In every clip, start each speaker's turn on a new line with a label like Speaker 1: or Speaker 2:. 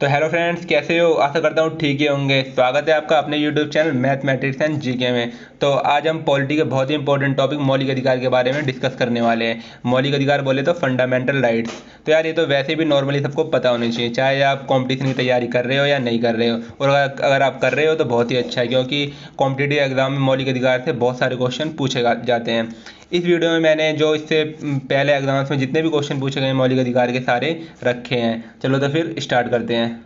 Speaker 1: तो hello friends, कैसे हो? आशा करता हूँ ठीक ही होंगे। स्वागत है आपका अपने YouTube channel mathematics and GK में। तो आज हम पॉलिटी के बहुत ही इंपॉर्टेंट टॉपिक मौलिक अधिकार के बारे में डिस्कस करने वाले हैं। मौलिक अधिकार बोले तो फंडामेंटल राइट्स। तो यार ये तो वैसे भी नॉर्मली सबको पता होनी चाहिए, चाहे आप कॉम्पिटिशन की तैयारी कर रहे हो या नहीं कर रहे हो। और अगर आप कर रहे हो तो बहुत ही अच्छा है, क्योंकि कॉम्पिटिटिव एग्जाम में मौलिक अधिकार से बहुत सारे क्वेश्चन पूछे जाते हैं। इस वीडियो में मैंने जो इससे पहले एग्जाम्स में जितने भी क्वेश्चन पूछे गए मौलिक अधिकार के सारे रखे हैं। चलो तो फिर स्टार्ट करते हैं।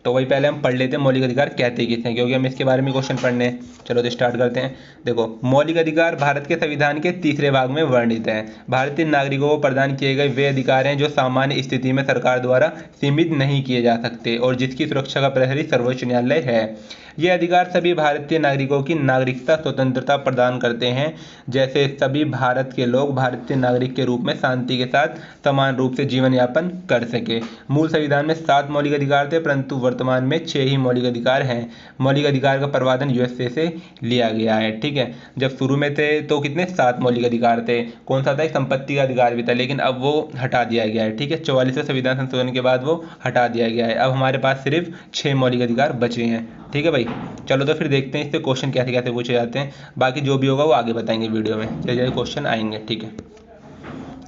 Speaker 1: तो वही पहले हम पढ़ लेते हैं मौलिक अधिकार कहते किसे हैं, क्योंकि हम इसके बारे में क्वेश्चन पढ़ने हैं। चलो तो स्टार्ट करते हैं। देखो, मौलिक अधिकार भारत के संविधान के तीसरे भाग में वर्णित है। भारतीय नागरिकों को प्रदान किए गए वे अधिकार हैं जो सामान्य स्थिति में सरकार द्वारा सीमित नहीं किए जा सकते और जिसकी सुरक्षा का प्रहरी सर्वोच्च न्यायालय है। ये अधिकार सभी भारतीय नागरिकों की नागरिकता स्वतंत्रता प्रदान करते हैं, जैसे सभी भारत के लोग भारतीय नागरिक के रूप में शांति के साथ समान रूप से जीवन यापन कर सके। मूल संविधान में 7 मौलिक अधिकार थे, परंतु वर्तमान में 6 ही मौलिक अधिकार हैं। मौलिक अधिकार का प्रावधान यूएसए से लिया गया है। ठीक है, जब शुरू में थे तो कितने 7 मौलिक अधिकार थे। कौन सा था? एक संपत्ति का अधिकार भी था, लेकिन अब वो हटा दिया गया है। ठीक है, 44वें संविधान संशोधन के बाद वो हटा दिया गया है। अब हमारे पास सिर्फ 6 मौलिक अधिकार बचे हैं। ठीक है भाई, चलो तो फिर देखते हैं इससे क्वेश्चन कैसे कैसे पूछे जाते हैं। बाकी जो भी होगा वो आगे बताएंगे वीडियो में, जैसे जैसे क्वेश्चन आएंगे। ठीक है,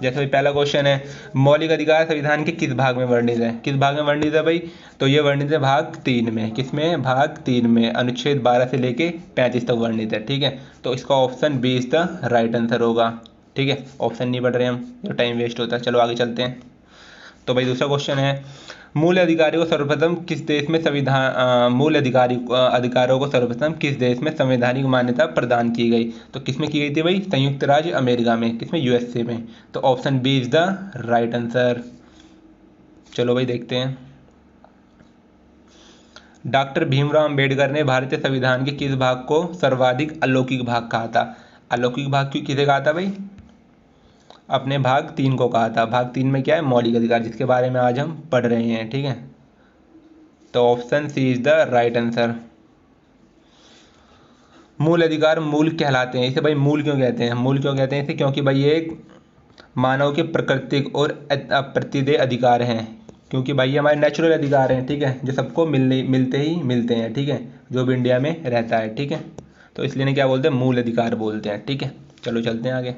Speaker 1: जैसे भाई पहला क्वेश्चन है, मौलिक अधिकार संविधान के किस भाग में वर्णित है? किस भाग में वर्णित है भाई? तो ये वर्णित है भाग 3 में। किसमें? भाग 3 में, अनुच्छेद 12 से लेके 35 तक वर्णित है। ठीक है, तो इसका option B is the right answer होगा। ठीक है, ऑप्शन नहीं पढ़ रहे हम, जो टाइम वेस्ट होता है। चलो आगे चलते हैं। तो भाई दूसरा क्वेश्चन है, मूल अधिकारियों को सर्वप्रथम किस देश में मूल अधिकारों को सर्वप्रथम किस देश में संवैधानिक मान्यता प्रदान की गई? तो किसमें की गई थी भाई? संयुक्त राज्य अमेरिका में। किसमें? यूएसए में। तो option B is the right answer. चलो भाई देखते हैं। डॉक्टर भीमराव अंबेडकर ने भारतीय संविधान के किस भाग को सर्वाधिक अलौकिक भाग कहा था? अलौकिक भाग क्यों किसे कहा था भाई? अपने भाग 3 को कहा था। भाग 3 में क्या है? मौलिक अधिकार, जिसके बारे में आज हम पढ़ रहे हैं। ठीक है, तो option C is the right answer. मूल अधिकार मूल कहलाते हैं, इसे भाई मूल क्यों कहते हैं? मूल क्यों कहते हैं इसे? क्योंकि भाई ये एक मानव के प्राकृतिक और अप्रतिदेय अधिकार हैं। क्योंकि भाई ये हमारे नेचुरल अधिकार हैं। ठीक है, जो सबको मिलते ही मिलते हैं। ठीक है, जो भी इंडिया में रहता है। ठीक है, तो इसलिए इन्हें क्या बोलते हैं? मूल अधिकार बोलते हैं। ठीक है, चलो चलते हैं आगे।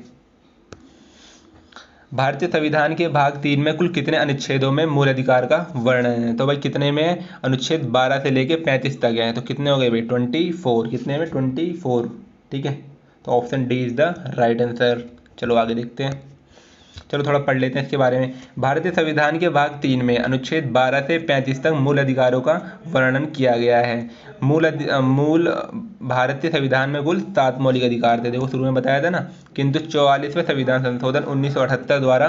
Speaker 1: भारतीय संविधान के भाग 3 में कुल कितने अनुच्छेदों में मूल अधिकार का वर्णन है? तो भाई कितने में? अनुच्छेद 12 से लेके 35 तक है। तो कितने हो गए भाई? 24। कितने में? 24। ठीक है, तो option D is the right answer. चलो आगे देखते हैं। चलो थोड़ा पढ़ लेते हैं इसके बारे में। भारतीय संविधान के भाग 3 में अनुच्छेद 12 से 35 तक मूल अधिकारों का वर्णन किया गया है। मूल भारतीय संविधान में कुल 7 मौलिक अधिकार थे। देखो शुरू में बताया था ना, किंतु 44वें संविधान संशोधन 1978 द्वारा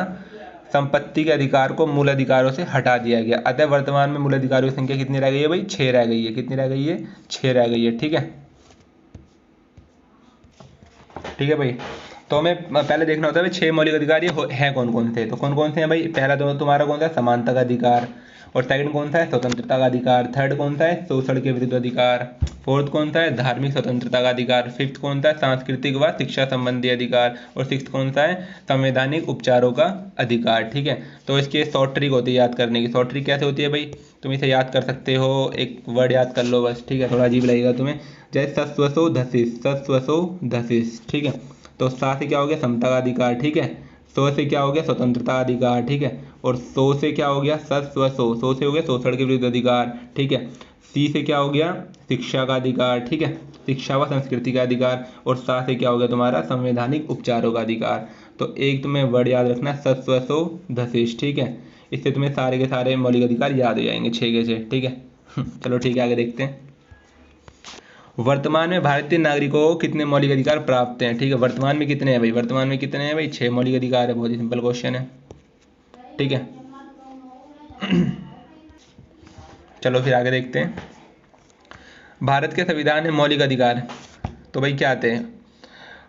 Speaker 1: संपत्ति के अधिकार को मूल अधिकारों से हटा दिया गया। अतः वर्तमान में मूल अधिकारों की संख्या कितनी रह गई है भाई? 6 रह गई है। कितनी रह गई है? 6 रह गई है। ठीक है, ठीक है भाई। तो हमें पहले देखना होता है भाई 6 मौलिक अधिकार ये हैं कौन कौन से। तो कौन कौन से हैं भाई? पहला तो तुम्हारा कौन सा है? समानता का अधिकार। और सेकंड कौन सा है? स्वतंत्रता का अधिकार। थर्ड कौन सा है? शोषण के विरुद्ध अधिकार। फोर्थ कौन सा है? धार्मिक स्वतंत्रता का अधिकार। फिफ्थ कौन सा है? सांस्कृतिक व शिक्षा संबंधी अधिकार। और सिक्स्थ कौन सा है? संवैधानिक उपचारों का अधिकार। ठीक है, तो इसकी शॉर्ट ट्रिक होती है याद करने की। शॉर्ट ट्रिक कैसे होती है भाई? तुम इसे याद कर सकते हो, एक वर्ड याद कर लो बस। ठीक है, थोड़ा अजीब लगेगा तुम्हें, जैसे सस्वसो धसिस, सस्वसो धसिस। ठीक है, तो सा से क्या हो गया? समता का अधिकार। ठीक है, सो से क्या हो गया? स्वतंत्रता का अधिकार। ठीक है, और सो से क्या हो गया? सो से हो गया शोषण के विरुद्ध अधिकार। ठीक है, सी से क्या हो गया? शिक्षा का अधिकार। ठीक है, शिक्षा व संस्कृति का अधिकार। और सा से क्या हो गया तुम्हारा? संवैधानिक उपचारों का अधिकार। तो एक तुम्हें वर्ड याद रखना, सस्वसो धसिस। ठीक है, इससे तुम्हें सारे के सारे मौलिक अधिकार याद हो जाएंगे, 6 के 6। ठीक है चलो ठीक है, आगे देखते हैं। वर्तमान में भारतीय नागरिकों को कितने मौलिक अधिकार प्राप्त हैं? ठीक है, वर्तमान में कितने हैं भाई? वर्तमान में कितने हैं भाई? 6 मौलिक अधिकार है। बहुत ही सिंपल क्वेश्चन है। ठीक है चलो फिर आगे देखते हैं। भारत के संविधान में मौलिक अधिकार तो भाई क्या आते हैं?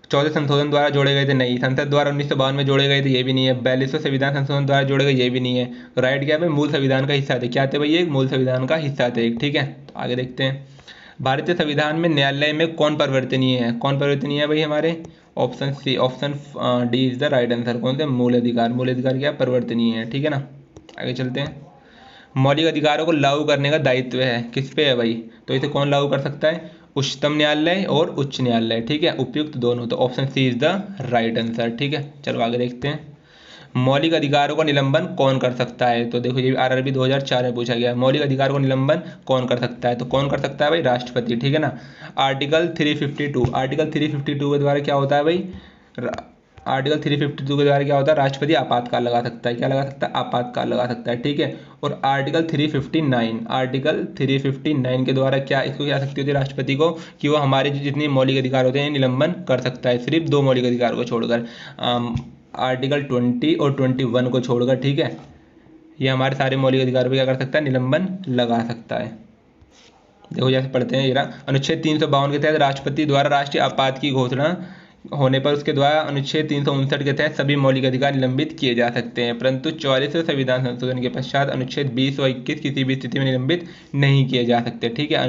Speaker 1: 14 संशोधन द्वारा जोड़े गए थे? नहीं। संसद द्वारा 1952 में जोड़े गए थे? ये भी नहीं है। 42वें संविधान संशोधन द्वारा जोड़े गए? ये भी नहीं है। तो राइट क्या है भाई? मूल संविधान का हिस्सा थे। क्या थे भाई? ये मूल संविधान का हिस्सा थे। ठीक है, तो आगे देखते हैं। भारतीय संविधान में न्यायालय में कौन परिवर्तनीय है? कौन परिवर्तनीय है भाई हमारे? Option C, option D is the right answer. कौन से? मूल अधिकार। मूल अधिकार क्या? परिवर्तनीय है। ठीक है ना, आगे चलते हैं। मौलिक अधिकारों को लागू करने का दायित्व है किस पे है भाई? तो इसे कौन लागू कर सकता है? उच्चतम न्यायालय और उच्च न्यायालय, ठीक है, उपयुक्त दोनों। तो option C is the right answer, ठीक है। चलो आगे देखते हैं। मौलिक अधिकारों का निलंबन कौन कर सकता है? तो देखो ये आरआरबी 2004 में पूछा गया है। मौलिक अधिकारों का निलंबन कौन कर सकता है? तो कौन कर सकता है भाई? राष्ट्रपति, ठीक है ना। आर्टिकल 352, आर्टिकल 352 के द्वारा क्या होता है भाई? आर्टिकल 352 के द्वारा क्या होता है? राष्ट्रपति आपातकाल लगा सकता है। क्या लगा सकता है? आपातकाल लगा सकता है, ठीक है। और आर्टिकल 359, आर्टिकल 359 के द्वारा क्या इसको क्या सकती होती है राष्ट्रपति को कि वो हमारे जितने मौलिक अधिकार होते हैं निलंबन कर सकता है, सिर्फ 2 मौलिक अधिकार को छोड़कर, आर्टिकल 20 और 21 को छोड़कर, ठीक है। ये हमारे सारे मौलिक अधिकारों पर क्या कर सकता है? निलंबन लगा सकता है। देखो जैसे पढ़ते हैं, ये रहा अनुच्छेद 352 के तहत राष्ट्रपति द्वारा राष्ट्रीय आपात की घोषणा होने पर उसके द्वारा अनुच्छेद 359 के तहत सभी मौलिक अधिकार निलंबित किए जा सकते हैं, परंतु 44वें संविधान संशोधन के पश्चात अनुच्छेद 20 और 21 किसी भी स्थिति में निलंबित नहीं किए जा सकते, ठीक है।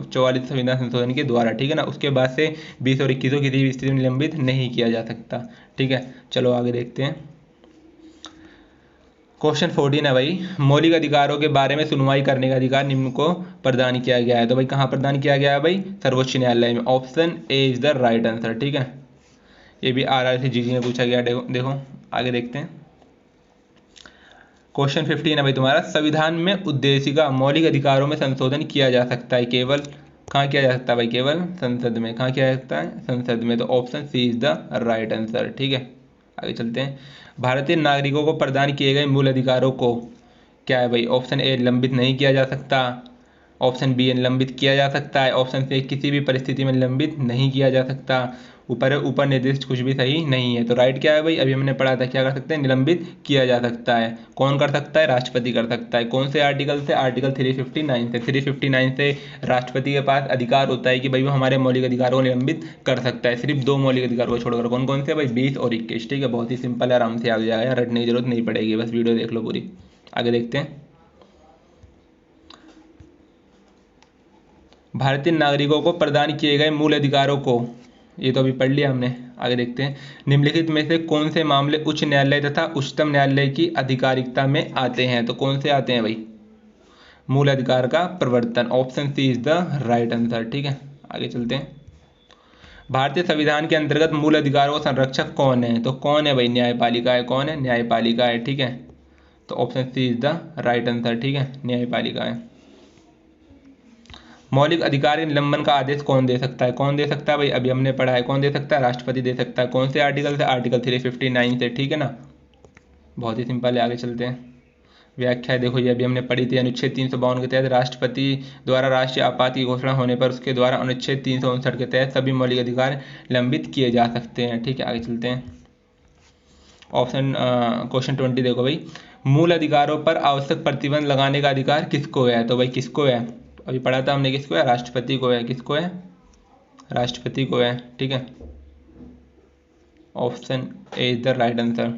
Speaker 1: 44 संविधान संशोधन के द्वारा, ठीक है ना। उसके बाद से 20 और 21 किसी भी स्थिति में निलंबित नहीं किया जा सकता, ठीक है। चलो आगे देखते हैं। क्वेश्चन 14 है भाई, मौलिक अधिकारों के बारे में सुनवाई करने का अधिकार निम्न को प्रदान किया गया है। तो भाई कहाँ प्रदान किया गया है भाई? सर्वोच्च न्यायालय में। Option A is the right answer, ठीक है। ये भी आरआरसी जीजी में पूछा गया। देखो आगे देखते हैं। क्वेश्चन 15 है भाई तुम्हारा, संविधान में उद्देशिका मौलिक अधिकारों में संशोधन किया जा सकता है केवल कहाँ किया जा सकता है भाई? केवल संसद में। कहाँ किया जा सकता है? संसद में। तो option C is the right answer, ठीक है। आगे चलते हैं। भारतीय नागरिकों को प्रदान किए गए मूल अधिकारों को क्या है भाई? ऑप्शन ए निलंबित नहीं किया जा सकता, ऑप्शन बी निलंबित किया जा सकता है, ऑप्शन सी किसी भी परिस्थिति में निलंबित नहीं किया जा सकता। ऊपर निर्दिष्ट कुछ भी सही नहीं है। तो राइट क्या है भाई? अभी हमने पढ़ा था, क्या कर सकते हैं? निलंबित किया जा सकता है। कौन कर सकता है? राष्ट्रपति कर सकता है। कौन से आर्टिकल से? आर्टिकल 359 से। 359 से राष्ट्रपति के पास अधिकार होता है कि भाई वो हमारे मौलिक अधिकारों को निलंबित कर सकता है, सिर्फ 2 मौलिक अधिकारों को छोड़कर। कौन कौन से भाई? 20 और 21, ठीक है। बहुत ही सिंपल है, आराम से आ जाएगा, रटने की जरूरत नहीं पड़ेगी, बस वीडियो देख लो पूरी। आगे देखते हैं। भारतीय नागरिकों को प्रदान किए गए मूल अधिकारों को, ये तो अभी पढ़ लिया हमने। आगे देखते हैं। निम्नलिखित में से कौन से मामले उच्च न्यायालय तथा उच्चतम न्यायालय की आधिकारिकता में आते हैं? तो कौन से आते हैं भाई? मूल अधिकार का प्रवर्तन। Option C is the right answer, ठीक है। आगे चलते हैं। भारतीय संविधान के अंतर्गत मूल अधिकारों का संरक्षक कौन है? तो कौन है भाई? न्यायपालिका है। कौन है? न्यायपालिका है, ठीक है। तो option C is the right answer, ठीक है। न्यायपालिका है। मौलिक अधिकार के निलंबन का आदेश कौन दे सकता है? कौन दे सकता है भाई? अभी हमने पढ़ा है, कौन दे सकता है? राष्ट्रपति दे सकता है। कौन से आर्टिकल से? आर्टिकल 359 से, ठीक है ना। बहुत ही सिंपल है। आगे चलते हैं। व्याख्या देखो, ये अभी हमने पढ़ी थी। अनुच्छेद 352 के तहत राष्ट्रपति द्वारा राष्ट्रीय आपात की घोषणा होने पर उसके द्वारा अनुच्छेद 359 के तहत सभी मौलिक अधिकार निलंबित किए जा सकते हैं, ठीक है। आगे चलते हैं। ऑप्शन क्वेश्चन 20 देखो भाई, मूल अधिकारों पर आवश्यक प्रतिबंध लगाने का अधिकार किसको है? तो भाई किसको है? अभी पढ़ा था हमने, किसको है? राष्ट्रपति को है। किसको है? राष्ट्रपति को है, ठीक है। Option A is the right answer.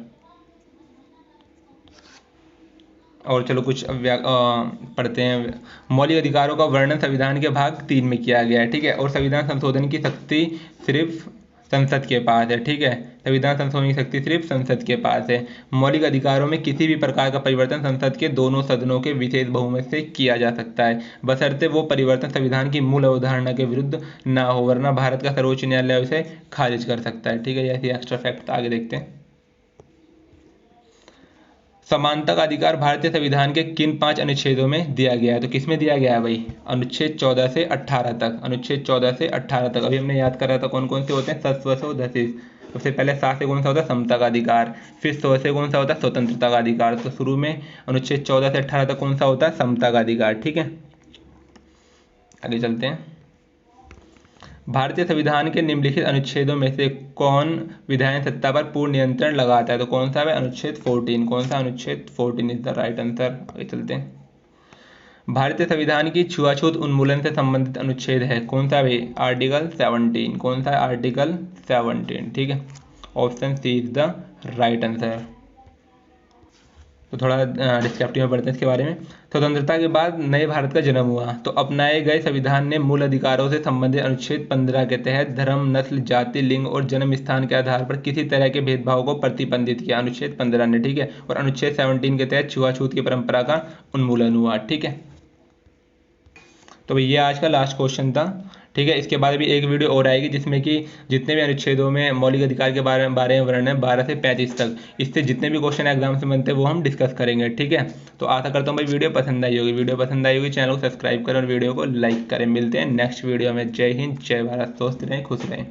Speaker 1: और चलो कुछ पढ़ते हैं। मौलिक अधिकारों का वर्णन संविधान के भाग 3 में किया गया है, ठीक है। और संविधान संशोधन की शक्ति सिर्फ संसद के पास है, ठीक है। संविधान संशोधन की शक्ति सिर्फ संसद के पास है। मौलिक अधिकारों में किसी भी प्रकार का परिवर्तन संसद के दोनों सदनों के विशेष बहुमत से किया जा सकता है, बशर्ते वो परिवर्तन संविधान की मूल अवधारणा के विरुद्ध ना हो, वरना भारत का सर्वोच्च न्यायालय उसे खारिज कर सकता है, ठीक है। ऐसी एक्स्ट्रा फैक्ट आगे देखते हैं। समानता का अधिकार भारतीय संविधान के किन 5 अनुच्छेदों में दिया गया है? तो किसमें दिया गया है भाई? अनुच्छेद 14 से 18 तक। अनुच्छेद 14 से 18 तक अभी हमने याद करा था कौन कौन से होते हैं? सस्व दसिस। सबसे पहले 7 से कौन सा होता है? समता का अधिकार। फिर 100 से कौन सा होता है? स्वतंत्रता का अधिकार। तो शुरू में अनुच्छेद 14 से 18 तक कौन सा होता है? समता का अधिकार, ठीक है। आगे चलते हैं। भारतीय संविधान के निम्नलिखित अनुच्छेदों में से कौन विधायन सत्ता पर पूर्ण नियंत्रण लगाता है? तो कौन सा है? अनुच्छेद 14। कौन सा? अनुच्छेद 14 इज द राइट आंसर। आगे चलते हैं। भारतीय संविधान की छुआछूत उन्मूलन से संबंधित अनुच्छेद है, कौन सा भाई? आर्टिकल 17। कौन सा है? आर्टिकल 17, ठीक है। Option C is the right answer. तो थोड़ा डिस्क्रिप्टिव में पढ़ते हैं इसके बारे में। स्वतंत्रता के बाद नए भारत का जन्म हुआ तो अपनाए गए संविधान ने मूल अधिकारों से संबंधित अनुच्छेद 15 के तहत धर्म, नस्ल, जाति, लिंग और जन्म स्थान के आधार पर किसी तरह के भेदभाव को प्रतिबंधित किया, अनुच्छेद 15 ने, ठीक है। और अनुच्छेद 17 के तहत छुआछूत की परंपरा का उन्मूलन हुआ, ठीक है। तो ये आज का लास्ट क्वेश्चन था, ठीक है। इसके बाद भी एक वीडियो और आएगी जिसमें कि जितने भी अनुच्छेदों में मौलिक अधिकार के बारे में वर्णन है 12 से 35 तक, इससे जितने भी क्वेश्चन एग्जाम से बनते हैं वो हम डिस्कस करेंगे, ठीक है। तो आशा करता हूँ भाई वीडियो पसंद आई होगी। वीडियो पसंद आई होगी चैनल को सब्सक्राइब करें और वीडियो को लाइक करें। मिलते हैं नेक्स्ट वीडियो में। जय हिंद, जय भारत, स्वस्थ रहें, खुश रहें।